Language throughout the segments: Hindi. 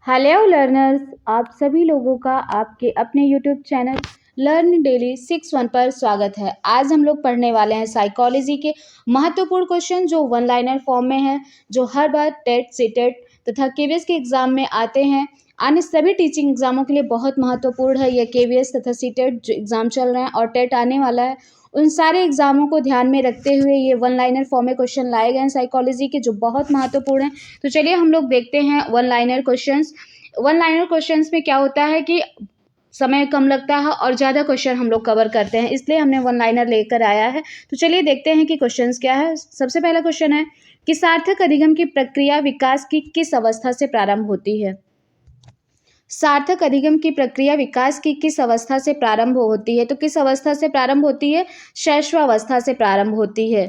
हेलो लर्नर्स, आप सभी लोगों का आपके अपने यूट्यूब चैनल लर्न डेली 61 पर स्वागत है। आज हम लोग पढ़ने वाले हैं साइकोलॉजी के महत्वपूर्ण क्वेश्चन जो वन लाइनर फॉर्म में हैं, जो हर बार टेट सीटेट तथा केवीएस के एग्जाम में आते हैं। अन्य सभी टीचिंग एग्जामों के लिए बहुत महत्वपूर्ण है। यह केवीएस तथा सीटेट जो एग्जाम चल रहे हैं और टेट आने वाला है, उन सारे एग्जामों को ध्यान में रखते हुए ये वन लाइनर फॉर्म में क्वेश्चन लाए गए हैं साइकोलॉजी के, जो बहुत महत्वपूर्ण हैं। तो चलिए हम लोग देखते हैं one liner questions. One liner questions में क्या होता है कि समय कम लगता है और ज़्यादा क्वेश्चन हम लोग कवर करते हैं, इसलिए हमने वन लाइनर लेकर आया है। तो चलिए देखते हैं कि क्वेश्चंस क्या है। सबसे पहला क्वेश्चन है कि सार्थक अधिगम की प्रक्रिया विकास की किस अवस्था से प्रारंभ होती है। सार्थक अधिगम की प्रक्रिया विकास की किस अवस्था से प्रारंभ होती है? तो किस अवस्था से प्रारंभ होती है? शैशवावस्था से प्रारंभ होती है।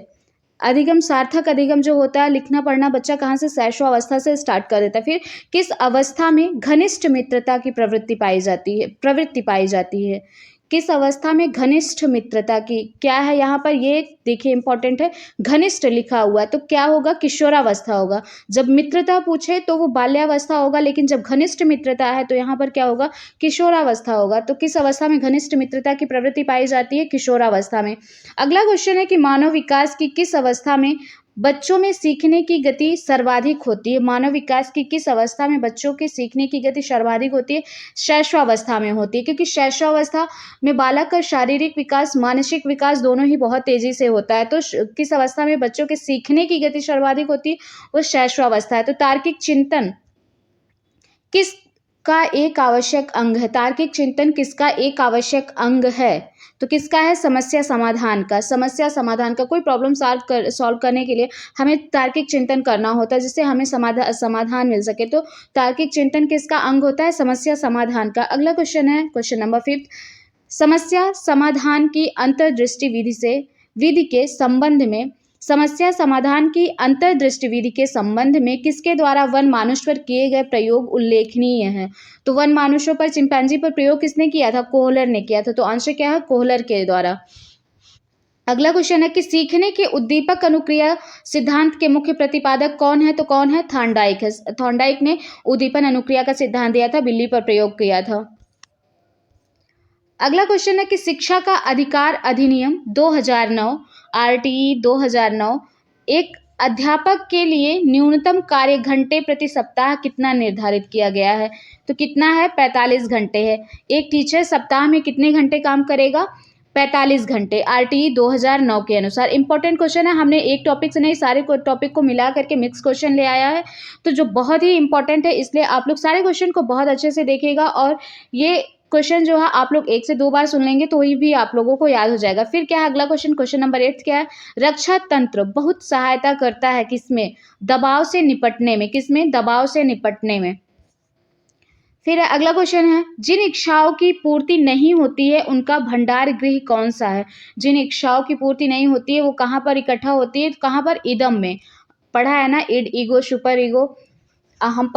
अधिगम, सार्थक अधिगम जो होता है, लिखना पढ़ना बच्चा कहाँ से शैशवावस्था से स्टार्ट कर देता है। फिर किस अवस्था में घनिष्ठ मित्रता की प्रवृत्ति पाई जाती है। किस अवस्था में घनिष्ठ मित्रता की, क्या है यहाँ पर, ये देखिए इंपॉर्टेंट है, घनिष्ठ लिखा हुआ है तो क्या होगा, किशोरावस्था होगा। जब मित्रता पूछे तो वो बाल्यावस्था होगा, लेकिन जब घनिष्ठ मित्रता है तो यहाँ पर क्या होगा, किशोरावस्था होगा। तो किस अवस्था में घनिष्ठ मित्रता की प्रवृत्ति पाई जाती है? किशोरावस्था में। अगला क्वेश्चन है कि मानव विकास की किस अवस्था में बच्चों में सीखने की गति सर्वाधिक होती है। मानव विकास की किस अवस्था में बच्चों के सीखने की गति सर्वाधिक होती है? शैशवावस्था में होती है, क्योंकि शैशवावस्था में बालक का शारीरिक विकास, मानसिक विकास दोनों ही बहुत तेजी से होता है। तो किस अवस्था में बच्चों के सीखने की गति सर्वाधिक होती है? वो शैशवावस्था है। तो तार्किक चिंतन किसका एक आवश्यक अंग है? तार्किक चिंतन किसका एक आवश्यक अंग है? तो किसका है? समस्या समाधान का। समस्या समाधान का, कोई प्रॉब्लम सॉल्व करने के लिए हमें तार्किक चिंतन करना होता है, जिससे हमें समाधान मिल सके। तो तार्किक चिंतन किसका अंग होता है? समस्या समाधान का। अगला क्वेश्चन है क्वेश्चन नंबर 5, समस्या समाधान की अंतर्दृष्टि विधि के संबंध में, समस्या समाधान की अंतर्दृष्टि विधि के संबंध में किसके द्वारा वन मानुष पर किए गए प्रयोग उल्लेखनीय हैं। तो वन मानुषों पर, चिंपैंजी पर प्रयोग किसने किया था? कोहलर ने किया था। तो आंसर क्या है? कोहलर के द्वारा। अगला क्वेश्चन है कि सीखने के उद्दीपक अनुक्रिया सिद्धांत के मुख्य प्रतिपादक कौन है? तो कौन है? थॉर्नडाइक है। थॉर्नडाइक ने उद्दीपन अनुक्रिया का सिद्धांत दिया था, बिल्ली पर प्रयोग किया था। अगला क्वेश्चन है कि शिक्षा का अधिकार अधिनियम 2009 आरटीई 2009 एक अध्यापक के लिए न्यूनतम कार्य घंटे प्रति सप्ताह कितना निर्धारित किया गया है? तो कितना है? 45 घंटे है। एक टीचर सप्ताह में कितने घंटे काम करेगा? 45 घंटे, आरटीई 2009 के अनुसार। इंपॉर्टेंट क्वेश्चन है, हमने एक टॉपिक से नहीं सारे टॉपिक को मिला करके मिक्स क्वेश्चन ले आया है, तो जो बहुत ही इंपॉर्टेंट है, इसलिए आप लोग सारे क्वेश्चन को बहुत अच्छे से देखिएगा। और ये क्वेश्चन जो है आप लोग 1 से 2 बार सुन लेंगे तो ही भी आप लोगों को याद हो जाएगा। फिर क्या है अगला क्वेश्चन? क्वेश्चन नंबर 8 क्या है? रक्षा तंत्र बहुत सहायता करता है किसमें? दबाव से निपटने में। किसमें? दबाव से निपटने में। फिर अगला क्वेश्चन है, जिन इच्छाओं की पूर्ति नहीं होती है उनका भंडार गृह कौन सा है? जिन इच्छाओं की पूर्ति नहीं होती है वो कहाँ पर इकट्ठा होती है? कहाँ पर? इदम में। पढ़ा है ना, इड, ईगो, सुपर ईगो, अहम,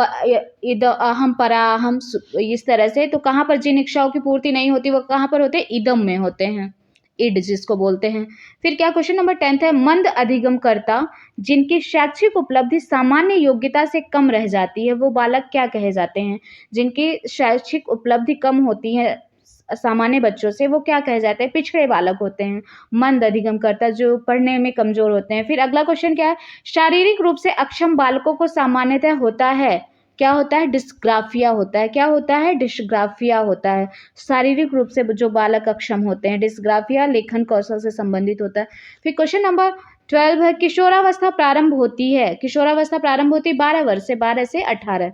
पराअहम, इस तरह से। तो कहाँ पर जिन इच्छाओं की पूर्ति नहीं होती वो कहाँ पर होते हैं? इदम में होते हैं, इड जिसको बोलते हैं। फिर क्या क्वेश्चन नंबर 10 है, मंद अधिगमकर्ता जिनकी शैक्षिक उपलब्धि सामान्य योग्यता से कम रह जाती है वो बालक क्या कहे जाते हैं? जिनकी शैक्षिक उपलब्धि कम होती है सामान्य बच्चों से, वो क्या कहे जाते हैं? पिछड़े बालक होते हैं, मंद अधिगमकर्ता, जो पढ़ने में कमजोर होते हैं। फिर अगला क्वेश्चन क्या है, शारीरिक रूप से अक्षम बालकों को सामान्यतः होता है, क्या होता है? डिस्ग्राफिया होता है। क्या होता है? डिस्ग्राफिया होता है। शारीरिक रूप से जो बालक अक्षम होते हैं, डिस्ग्राफिया लेखन कौशल से संबंधित होता है। फिर क्वेश्चन नंबर 12 है, किशोरावस्था प्रारंभ होती है, किशोरावस्था प्रारंभ होती है 12 वर्ष से, 12 से 18।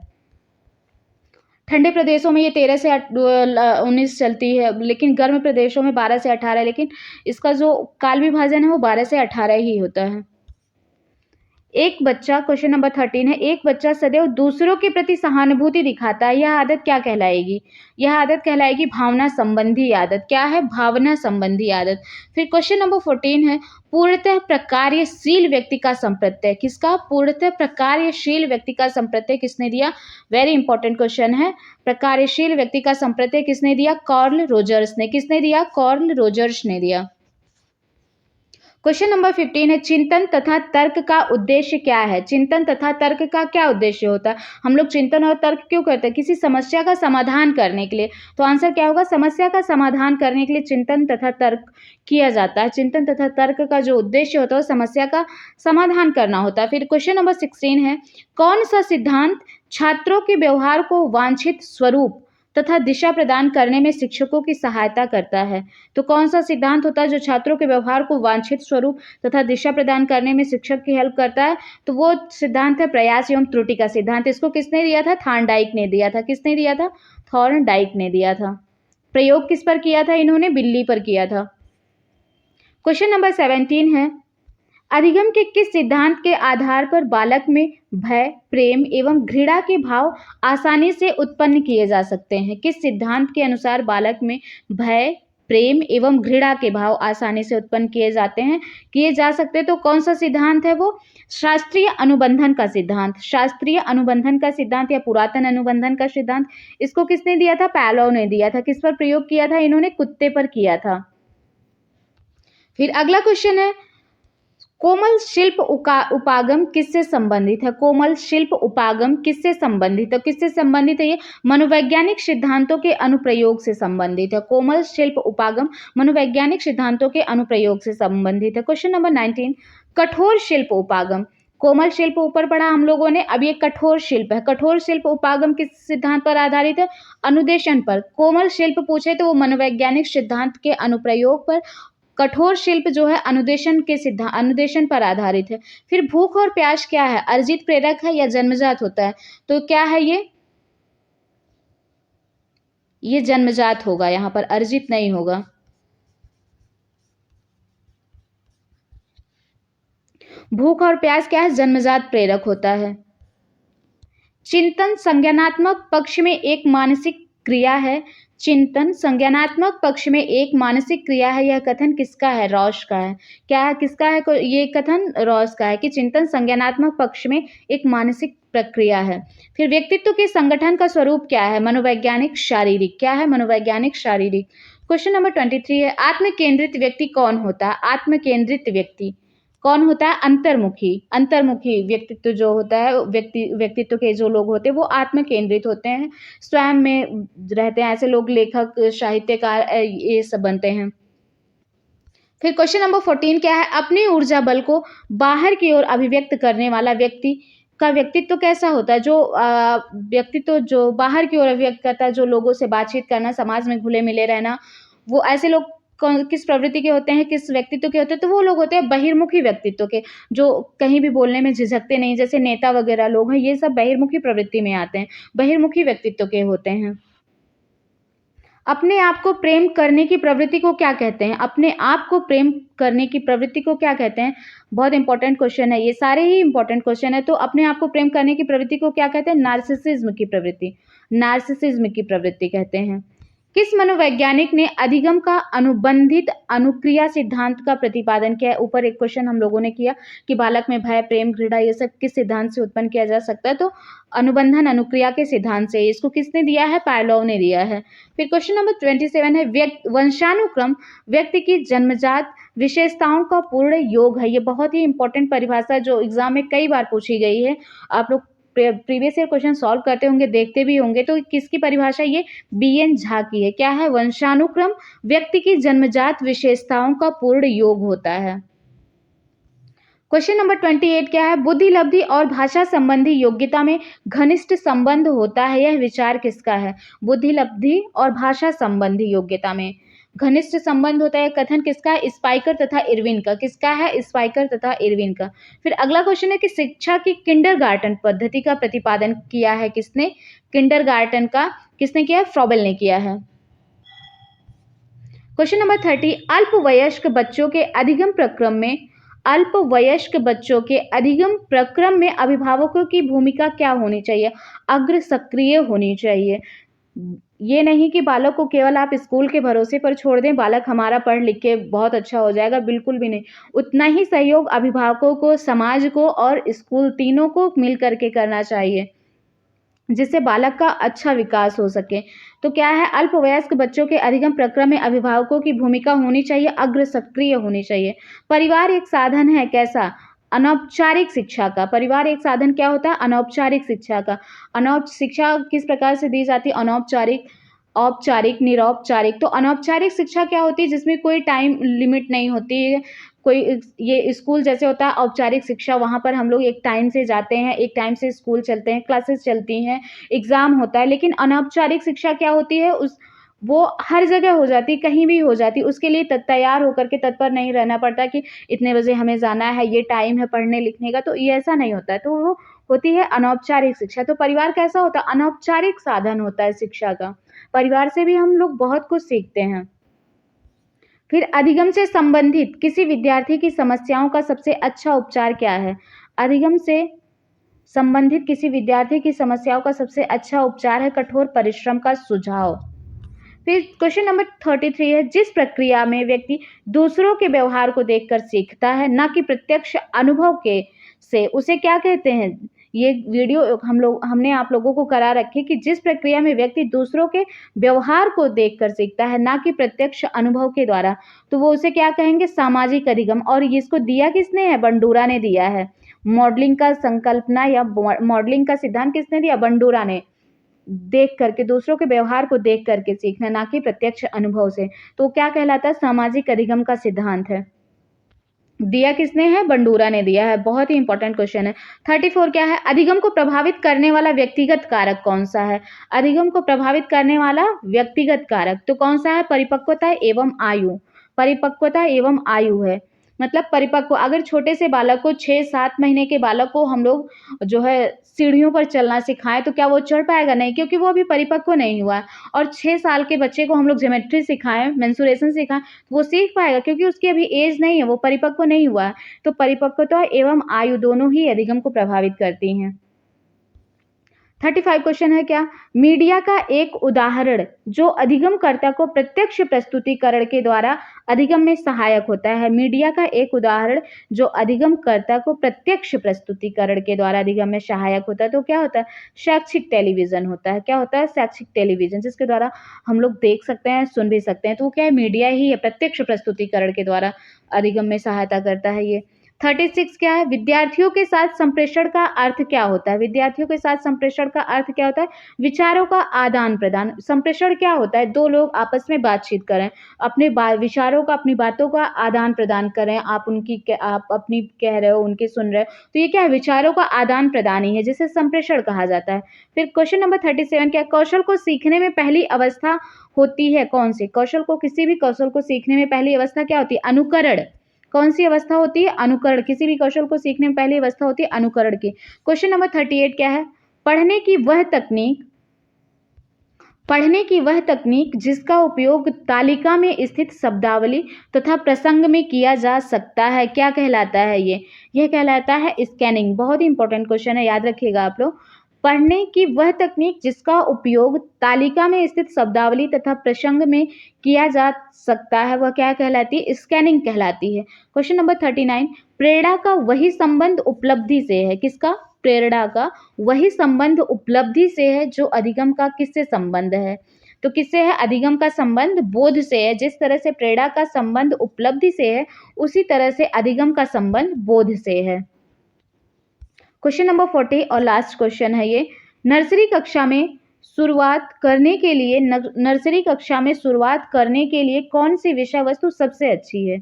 ठंडे प्रदेशों में ये 13 से 19 चलती है, लेकिन गर्म प्रदेशों में 12 से 18 है, लेकिन इसका जो काल विभाजन है वो 12 से 18 ही होता है। एक बच्चा, क्वेश्चन नंबर 13 है, एक बच्चा सदैव दूसरों के प्रति सहानुभूति दिखाता है, यह आदत क्या कहलाएगी? यह आदत कहलाएगी भावना संबंधी आदत। क्या है? भावना संबंधी आदत। फिर क्वेश्चन नंबर 14 है, पूर्णतः प्रकार्यशील व्यक्ति का संप्रत्यय। किसका? पूर्णतः प्रकार्यशील व्यक्ति का संप्रत्यय किसने दिया? वेरी इंपॉर्टेंट क्वेश्चन है। प्रकार्यशील व्यक्ति का संप्रत्यय किसने दिया? कार्ल रोजर्स ने। किसने दिया? कार्ल रोजर्स ने दिया। क्वेश्चन नंबर 15 है, चिंतन तथा तर्क का उद्देश्य क्या है? चिंतन तथा तर्क का क्या उद्देश्य होता है? हम लोग चिंतन और तर्क क्यों करते हैं? किसी समस्या का समाधान करने के लिए। तो आंसर क्या होगा? समस्या का समाधान करने के लिए चिंतन तथा तर्क किया जाता है। चिंतन तथा तर्क का जो उद्देश्य होता है वो समस्या का समाधान करना होता है। फिर क्वेश्चन नंबर 16 है, कौन सा सिद्धांत छात्रों के व्यवहार को वांछित स्वरूप तथा दिशा प्रदान करने में शिक्षकों की सहायता करता है? तो कौन सा सिद्धांत होता है जो छात्रों के व्यवहार को वांछित स्वरूप तथा दिशा प्रदान करने में शिक्षक की हेल्प करता है? तो वो सिद्धांत है प्रयास एवं त्रुटि का सिद्धांत। इसको किसने दिया था? थॉर्नडाइक ने दिया था। किसने दिया था? थॉर्नडाइक ने दिया था। प्रयोग किस पर किया था इन्होंने? बिल्ली पर किया था। क्वेश्चन नंबर 17 है, अधिगम के किस सिद्धांत के आधार पर बालक में भय, प्रेम एवं घृणा के भाव आसानी से उत्पन्न किए जा सकते हैं? किस सिद्धांत के अनुसार बालक में भय, प्रेम एवं घृणा के भाव आसानी से उत्पन्न किए जा सकते हैं? तो कौन सा सिद्धांत है वो? शास्त्रीय अनुबंधन का सिद्धांत। शास्त्रीय अनुबंधन का सिद्धांत या पुरातन अनुबंधन का सिद्धांत, इसको किसने दिया था? पैलोव ने दिया था। किस पर प्रयोग किया था इन्होंने? कुत्ते पर किया था। फिर अगला क्वेश्चन है, कोमल शिल्प उपागम किससे संबंधित है? कोमल शिल्प उपागम किससे संबंधित है? किससे संबंधित है ये? मनोवैज्ञानिक सिद्धांतों के अनुप्रयोग से संबंधित है। कोमल शिल्प उपागम मनोवैज्ञानिक सिद्धांतों के अनुप्रयोग से संबंधित है। क्वेश्चन नंबर 19, कठोर शिल्प उपागम। कोमल शिल्प ऊपर पढ़ा हम लोगों ने, अब ये कठोर शिल्प है। कठोर शिल्प उपागम किस सिद्धांत पर आधारित है? अनुदेशन पर। कोमल शिल्प पूछे तो वो मनोवैज्ञानिक सिद्धांत के अनुप्रयोग पर, कठोर शिल्प जो है अनुदेशन पर आधारित है। फिर भूख और प्यास क्या है? अर्जित प्रेरक है या जन्मजात होता है? तो क्या है ये जन्मजात होगा, यहाँ पर अर्जित नहीं होगा। भूख और प्यास क्या है? जन्मजात प्रेरक होता है। चिंतन संज्ञानात्मक पक्ष में एक मानसिक क्रिया है। चिंतन संज्ञानात्मक पक्ष में एक मानसिक क्रिया है। यह कथन किसका है? रॉस का है। क्या है? किसका है? ये कथन रॉस का है कि चिंतन संज्ञानात्मक पक्ष में एक मानसिक प्रक्रिया है। फिर व्यक्तित्व के संगठन का स्वरूप क्या है? मनोवैज्ञानिक शारीरिक। क्या है? मनोवैज्ञानिक शारीरिक। क्वेश्चन नंबर 23 है, आत्मकेंद्रित व्यक्ति कौन होता है? आत्मकेंद्रित व्यक्ति कौन होता है? अंतर्मुखी। अंतर्मुखी व्यक्तित्व जो होता है, व्यक्तित्व के जो लोग होते हैं वो आत्म केंद्रित होते हैं, स्वयं में रहते हैं। ऐसे लोग लेखक, साहित्यकार ये सब बनते हैं। फिर क्वेश्चन नंबर 14 क्या है? अपनी ऊर्जा बल को बाहर की ओर अभिव्यक्त करने वाला व्यक्ति का व्यक्तित्व कैसा होता है? जो व्यक्तित्व जो बाहर की ओर अभिव्यक्त करता है, जो लोगों से बातचीत करना, समाज में घुले मिले रहना, वो ऐसे लोग किस प्रवृत्ति के होते हैं, किस व्यक्तित्व के होते हैं? तो वो लोग होते हैं बहिर्मुखी व्यक्तित्व के, जो कहीं भी बोलने में झिझकते नहीं, जैसे नेता वगैरह लोग हैं, ये सब बहिर्मुखी प्रवृत्ति में आते हैं, बहिर्मुखी व्यक्तित्व के होते हैं। अपने आप को प्रेम करने की प्रवृत्ति को क्या कहते हैं? अपने आप को प्रेम करने की प्रवृत्ति को क्या कहते हैं? बहुत इंपॉर्टेंट क्वेश्चन है, ये सारे ही इंपॉर्टेंट क्वेश्चन है। तो अपने आप को प्रेम करने की प्रवृत्ति को क्या कहते हैं? नार्सिसिज्म की प्रवृत्ति। नार्सिसिज्म की प्रवृत्ति कहते हैं। किस मनोवैज्ञानिक ने अधिगम का अनुबंधित अनुक्रिया सिद्धांत का प्रतिपादन किया है? ऊपर एक क्वेश्चन हम लोगों ने किया कि बालक में भय, प्रेम, घृणा ये सब किस सिद्धांत से उत्पन्न किया जा सकता है? तो अनुबंधन अनुक्रिया के सिद्धांत से। इसको किसने दिया है? पायलोव ने दिया है। फिर क्वेश्चन नंबर 27 है, वंशानुक्रम व्यक्ति की जन्मजात विशेषताओं का पूर्ण योग है। ये बहुत ही इंपॉर्टेंट परिभाषा है जो एग्जाम में कई बार पूछी गई है। आप लोग प्रीवियस ईयर क्वेश्चन सॉल्व करते होंगे, देखते भी होंगे। तो किसकी परिभाषा? ये BN झा की है। क्या है? वंशानुक्रम व्यक्ति की जन्मजात विशेषताओं का पूर्ण योग होता है। क्वेश्चन नंबर 28 क्या है? बुद्धि लब्धि और भाषा संबंधी योग्यता में घनिष्ठ संबंध होता है, यह विचार किसका है? बुद्धि लब्धि और भाषा संबंधी योग्यता में घनिष्ठ संबंध होता है, कथन किसका है? स्पाइकर तथा इरविन का। किसका है? स्पाइकर तथा इरविन का। फिर अगला क्वेश्चन है कि शिक्षा की किंडरगार्टन पद्धति का प्रतिपादन किया है किसने? किंडरगार्टन का किसने किया? फ्रॉबेल ने किया है। क्वेश्चन नंबर 30, अल्पवयस्क बच्चों के अधिगम प्रक्रम में अभिभावकों की भूमिका क्या होनी चाहिए? अग्र सक्रिय होनी चाहिए। ये नहीं कि बालक को केवल आप स्कूल के भरोसे पर छोड़ दें, बालक हमारा पढ़ लिख के बहुत अच्छा हो जाएगा, बिल्कुल भी नहीं। उतना ही सहयोग अभिभावकों को, समाज को और स्कूल, तीनों को मिल करके करना चाहिए। जिससे बालक का अच्छा विकास हो सके। तो क्या है, अल्पवयस्क बच्चों के अधिगम प्रक्रिया में अभिभावकों की भूमिका होनी चाहिए, अग्र सक्रिय होनी चाहिए। परिवार एक साधन है कैसा? अनौपचारिक शिक्षा का। परिवार एक साधन क्या होता है? अनौपचारिक शिक्षा का। शिक्षा किस प्रकार से दी जाती है? अनौपचारिक, औपचारिक, निरौपचारिक। तो अनौपचारिक शिक्षा क्या होती है? जिसमें कोई टाइम लिमिट नहीं होती है, कोई ये स्कूल जैसे होता है औपचारिक शिक्षा, वहाँ पर हम लोग एक टाइम से जाते हैं, एक टाइम से स्कूल चलते हैं, क्लासेस चलती हैं, एग्ज़ाम होता है। लेकिन अनौपचारिक शिक्षा क्या होती है? वो हर जगह हो जाती है, कहीं भी हो जाती है। उसके लिए तैयार होकर के तत्पर नहीं रहना पड़ता कि इतने बजे हमें जाना है, ये टाइम है पढ़ने लिखने का, तो ये ऐसा नहीं होता है। तो वो होती है अनौपचारिक शिक्षा। तो परिवार कैसा होता है? अनौपचारिक साधन होता है शिक्षा का। परिवार से भी हम लोग बहुत कुछ सीखते हैं। फिर अधिगम से संबंधित किसी विद्यार्थी की समस्याओं का सबसे अच्छा उपचार क्या है? अधिगम से संबंधित किसी विद्यार्थी की समस्याओं का सबसे अच्छा उपचार है कठोर परिश्रम का सुझाव। फिर क्वेश्चन नंबर 33 है, जिस प्रक्रिया में व्यक्ति दूसरों के व्यवहार को देखकर सीखता है, ना कि प्रत्यक्ष अनुभव के से, उसे क्या कहते हैं? ये वीडियो हमने आप लोगों को करा रखी कि जिस प्रक्रिया में व्यक्ति दूसरों के व्यवहार को देखकर सीखता है, ना कि प्रत्यक्ष अनुभव के द्वारा, तो वो उसे क्या कहेंगे? सामाजिक अधिगम। और इसको दिया किसने है? बंडूरा ने दिया है। मॉडलिंग का संकल्पना या मॉडलिंग का सिद्धांत किसने दिया? बंडूरा ने। देख करके, दूसरों के व्यवहार को देख करके सीखना, ना कि प्रत्यक्ष अनुभव से। तो क्या कहलाता है? सामाजिक अधिगम का सिद्धांत है। दिया किसने है? बंडूरा ने दिया है। बहुत ही इंपॉर्टेंट क्वेश्चन है। 34 क्या है? अधिगम को प्रभावित करने वाला व्यक्तिगत कारक कौन सा है? अधिगम को प्रभावित करने वाला व्यक्तिगत कारक तो कौन सा है? परिपक्वता एवं आयु। परिपक्वता एवं आयु है। मतलब परिपक्व, अगर छोटे से बालक को 6-7 महीने के बालक को हम लोग जो है सीढ़ियों पर चलना सिखाएं, तो क्या वो चढ़ पाएगा? नहीं, क्योंकि वो अभी परिपक्व नहीं हुआ है। और 6 साल के बच्चे को हम लोग ज्योमेट्री सिखाएं, मेंसुरेशन सिखाएं, वो सीख पाएगा, क्योंकि उसकी अभी एज नहीं है, वो परिपक्व नहीं हुआ है। तो परिपक्वता एवं आयु दोनों ही अधिगम को प्रभावित करती हैं। 35 क्वेश्चन है क्या? मीडिया का एक उदाहरण जो अधिगमकर्ता को प्रत्यक्ष प्रस्तुतिकरण के द्वारा अधिगम में सहायक होता है। मीडिया का एक उदाहरण जो अधिगमकर्ता को प्रत्यक्ष प्रस्तुतिकरण के द्वारा अधिगम में सहायक होता है, तो क्या होता है? शैक्षिक टेलीविजन होता है। क्या होता है? शैक्षिक टेलीविजन, जिसके द्वारा हम लोग देख सकते हैं, सुन भी सकते हैं। तो वो क्या है? मीडिया ही है, प्रत्यक्ष प्रस्तुतिकरण के द्वारा अधिगम में सहायता करता है ये। 36 क्या है? विद्यार्थियों के साथ संप्रेषण का अर्थ क्या होता है? विद्यार्थियों के साथ संप्रेषण का अर्थ क्या होता है? विचारों का आदान प्रदान। संप्रेषण क्या होता है? दो लोग आपस में बातचीत करें, अपने विचारों का, अपनी बातों का आदान प्रदान करें। आप अपनी कह रहे हो, उनकी सुन रहे हो, तो ये क्या है? विचारों का आदान प्रदान ही है, जिसे संप्रेषण कहा जाता है। फिर क्वेश्चन नंबर 37 क्या? कौशल को सीखने में पहली अवस्था होती है कौन सी? कौशल को, किसी भी कौशल को सीखने में पहली अवस्था क्या होती है? अनुकरण। कौन सी अवस्था होती है? अनुकरण। किसी भी कौशल को सीखने में पहली अवस्था होती है अनुकरण की। क्वेश्चन नंबर 38 क्या है? पढ़ने की वह तकनीक जिसका उपयोग तालिका में स्थित शब्दावली तथा प्रसंग में किया जा सकता है, क्या कहलाता है ये? यह कहलाता है स्कैनिंग। बहुत ही इंपॉर्टेंट क्वेश्चन है, याद रखिएगा आप लोग। पढ़ने की वह तकनीक जिसका उपयोग तालिका में स्थित शब्दावली तथा प्रसंग में किया जा सकता है, वह क्या कहलाती है? स्कैनिंग कहलाती है। क्वेश्चन नंबर 39, प्रेरणा का वही संबंध उपलब्धि से है। किसका? प्रेरणा का वही संबंध उपलब्धि से है जो अधिगम का किससे संबंध है? तो किससे है? अधिगम का संबंध बोध से है। जिस तरह से प्रेरणा का संबंध उपलब्धि से है, उसी तरह से अधिगम का संबंध बोध से है। क्वेश्चन नंबर 40 और लास्ट क्वेश्चन है ये। नर्सरी कक्षा में शुरुआत करने के लिए कौन सी विषय वस्तु सबसे अच्छी है?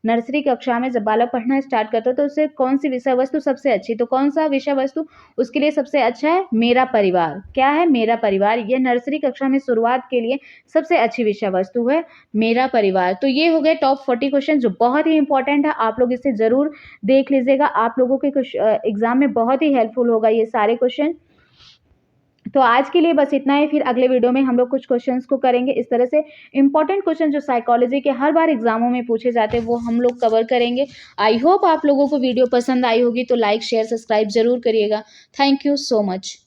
नर्सरी कक्षा में जब बालक पढ़ना स्टार्ट करता है, तो उसे कौन सी विषय वस्तु सबसे अच्छी? तो कौन सा विषय वस्तु उसके लिए सबसे अच्छा है? मेरा परिवार। क्या है? मेरा परिवार। ये नर्सरी कक्षा में शुरुआत के लिए सबसे अच्छी विषय वस्तु है मेरा परिवार। तो ये हो गए टॉप 40 क्वेश्चन, जो बहुत ही इंपॉर्टेंट है। आप लोग इसे जरूर देख लीजिएगा, आप लोगों के एग्जाम में बहुत ही हेल्पफुल होगा ये सारे क्वेश्चन। तो आज के लिए बस इतना ही। फिर अगले वीडियो में हम लोग कुछ क्वेश्चंस को करेंगे। इस तरह से इंपॉर्टेंट क्वेश्चन जो साइकोलॉजी के हर बार एग्जामों में पूछे जाते हैं, वो हम लोग कवर करेंगे। आई होप आप लोगों को वीडियो पसंद आई होगी, तो लाइक शेयर सब्सक्राइब जरूर करिएगा। Thank you so much.